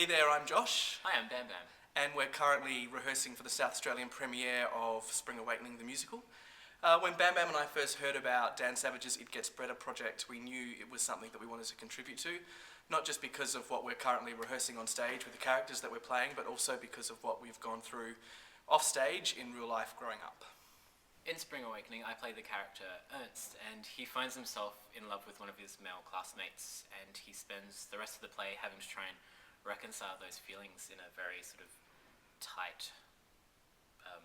Hey there, I'm Josh, Hi, I'm Bam Bam. and we're currently rehearsing for the South Australian premiere of Spring Awakening the musical. When Bam Bam and I first heard about Dan Savage's It Gets Better project, we knew it was something that we wanted to contribute to, not just because of what we're currently rehearsing on stage with the characters that we're playing, but also because of what we've gone through off stage in real life growing up. In Spring Awakening, I play the character Ernst, and he finds himself in love with one of his male classmates, and he spends the rest of the play having to try and reconcile those feelings in a very sort of tight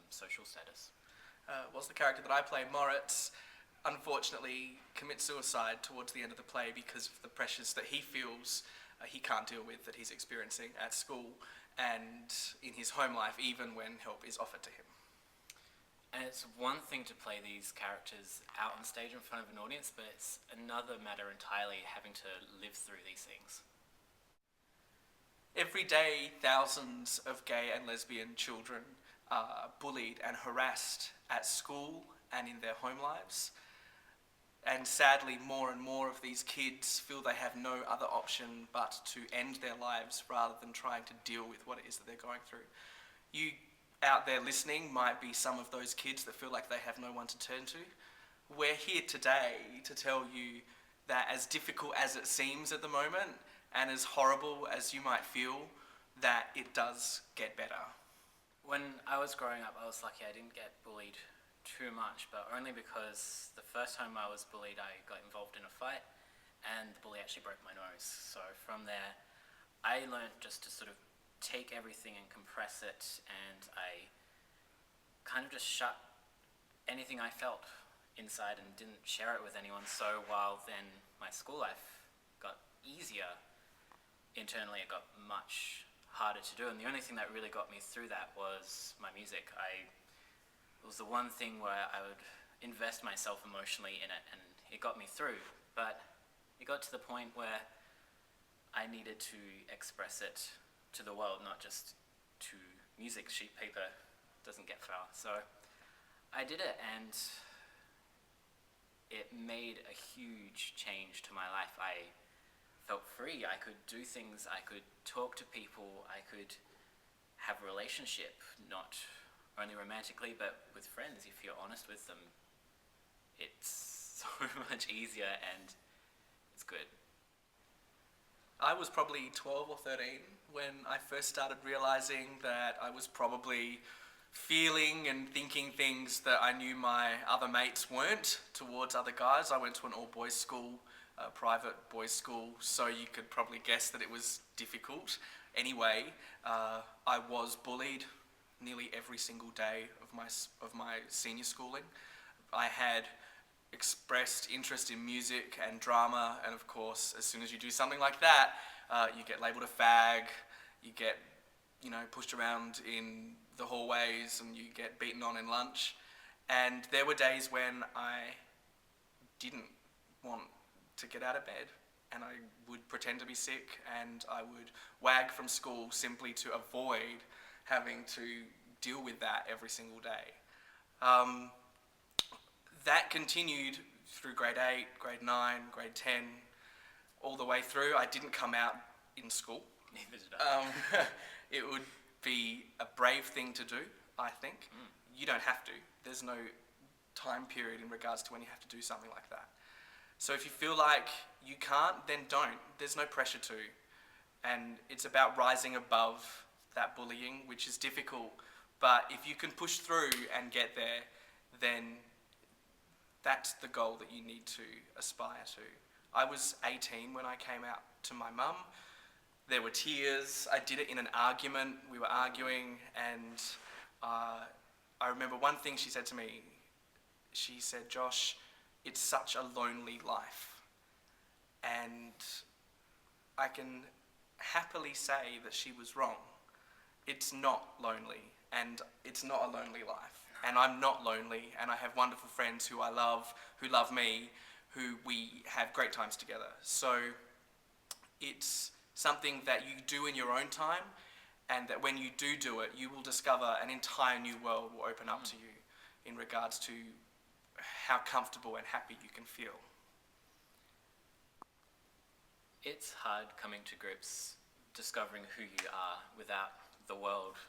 social status. Was the character that I play, Moritz, unfortunately commits suicide towards the end of the play because of the pressures that he feels he can't deal with, that he's experiencing at school and in his home life, even when help is offered to him. And it's one thing to play these characters out on stage in front of an audience, but it's another matter entirely having to live through these things. Every day, thousands of gay and lesbian children are bullied and harassed at school and in their home lives. And sadly, more and more of these kids feel they have no other option but to end their lives rather than trying to deal with what it is that they're going through. You out there listening might be some of those kids that feel like they have no one to turn to. We're here today to tell you that as difficult as it seems at the moment, and as horrible as you might feel, that it does get better. When I was growing up, I was lucky I didn't get bullied too much, but only because the first time I was bullied, I got involved in a fight, and the bully actually broke my nose. So from there, I learned just to sort of take everything and compress it, and I kind of just shut anything I felt inside and didn't share it with anyone. So while then my school life got easier, internally it got much harder to do, and the only thing that really got me through that was my music. It was the one thing where I would invest myself emotionally in it, and it got me through. But it got to the point where I needed to express it to the world, not just to music. Sheet paper doesn't get far. So I did it, and it made a huge change to my life. I felt free. I could do things. I could talk to people. I could have a relationship, not only romantically, but with friends. If you're honest with them, it's so much easier, and it's good. I was probably 12 or 13 when I first started realizing that I was probably feeling and thinking things that I knew my other mates weren't towards other guys. I went to an all-boys school, a private boys' school, so you could probably guess that it was difficult. Anyway, I was bullied nearly every single day of my senior schooling. I had expressed interest in music and drama, and of course, as soon as you do something like that, you get labelled a fag, you get, pushed around in the hallways, and you get beaten on in lunch. And there were days when I didn't want to get out of bed, and I would pretend to be sick, and I would wag from school simply to avoid having to deal with that every single day. That continued through grade 8, grade 9, grade 10, all the way through. I didn't come out in school. Neither did I. It would be a brave thing to do, I think. You don't have to. There's no time period in regards to when you have to do something like that. So if you feel like you can't, then don't. There's no pressure to. And it's about rising above that bullying, which is difficult. But if you can push through and get there, then that's the goal that you need to aspire to. I was 18 when I came out to my mum. There were tears. I did it in an argument. We were arguing, and I remember one thing she said to me. She said, "Josh, it's such a lonely life." And I can happily say that she was wrong. It's not lonely, and it's not a lonely life. And I'm not lonely, and I have wonderful friends who I love, who love me, who we have great times together. So it's something that you do in your own time, and that when you do it, you will discover an entire new world will open up to you in regards to how comfortable and happy you can feel. It's hard coming to grips discovering who you are without the world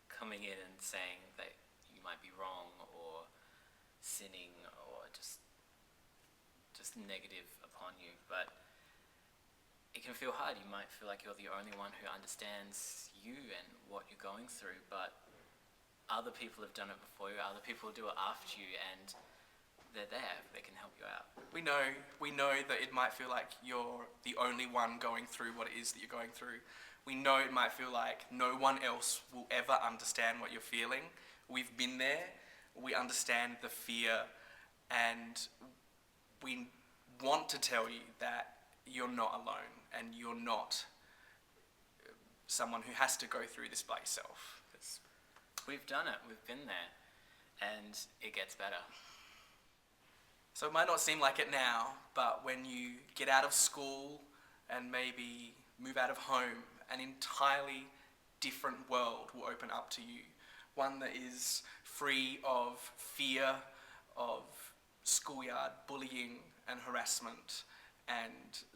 coming in and saying that you might be wrong or sinning or just negative upon you. But it can feel hard. You might feel like you're the only one who understands you and what you're going through, but other people have done it before you, other people do it after you, and they're there, they can help you out. We know that it might feel like you're the only one going through what it is that you're going through. We know it might feel like no one else will ever understand what you're feeling. We've been there, we understand the fear, and we want to tell you that you're not alone and you're not someone who has to go through this by yourself. We've done it, we've been there, and it gets better. So it might not seem like it now, but when you get out of school and maybe move out of home, an entirely different world will open up to you. One that is free of fear, of schoolyard bullying and harassment, and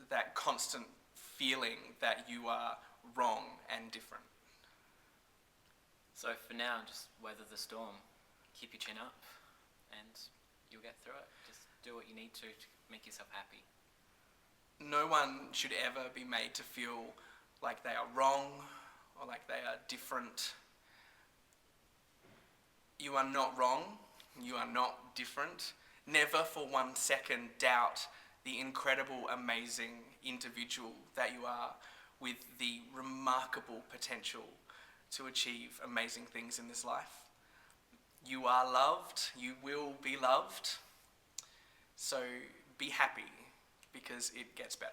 that constant feeling that you are wrong and different. So for now, just weather the storm, keep your chin up, and you'll get through it. Just do what you need to make yourself happy. No one should ever be made to feel like they are wrong or like they are different. You are not wrong, you are not different. Never for 1 second doubt the incredible, amazing individual that you are, with the remarkable potential to achieve amazing things in this life. You are loved, you will be loved, so be happy because it gets better.